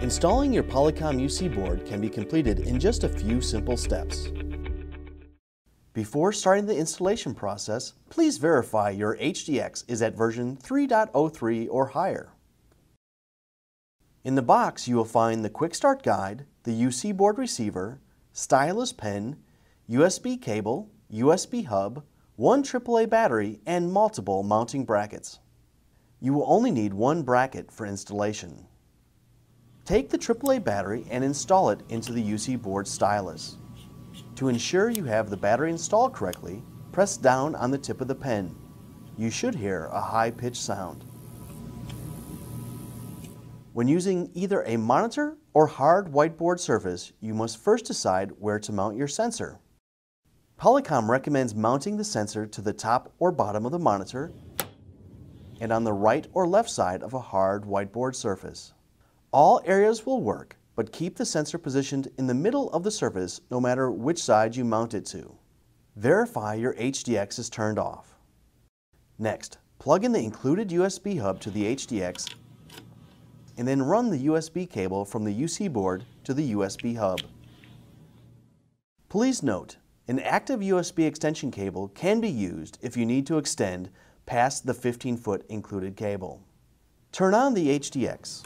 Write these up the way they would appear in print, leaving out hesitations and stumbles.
Installing your Polycom UC board can be completed in just a few simple steps. Before starting the installation process, please verify your HDX is at version 3.03 or higher. In the box, you will find the Quick Start Guide, the UC board receiver, stylus pen, USB cable, USB hub, one AAA battery, and multiple mounting brackets. You will only need one bracket for installation. Take the AAA battery and install it into the UC board stylus. To ensure you have the battery installed correctly, press down on the tip of the pen. You should hear a high-pitched sound. When using either a monitor or hard whiteboard surface, you must first decide where to mount your sensor. Polycom recommends mounting the sensor to the top or bottom of the monitor and on the right or left side of a hard whiteboard surface. All areas will work, but keep the sensor positioned in the middle of the surface no matter which side you mount it to. Verify your HDX is turned off. Next, plug in the included USB hub to the HDX and then run the USB cable from the UC board to the USB hub. Please note, an active USB extension cable can be used if you need to extend past the 15-foot included cable. Turn on the HDX.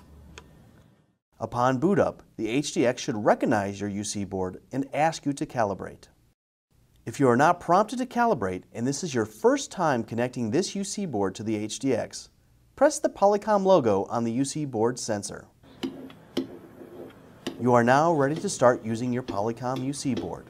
Upon boot up, the HDX should recognize your UC board and ask you to calibrate. If you are not prompted to calibrate and this is your first time connecting this UC board to the HDX, press the Polycom logo on the UC board sensor. You are now ready to start using your Polycom UC board.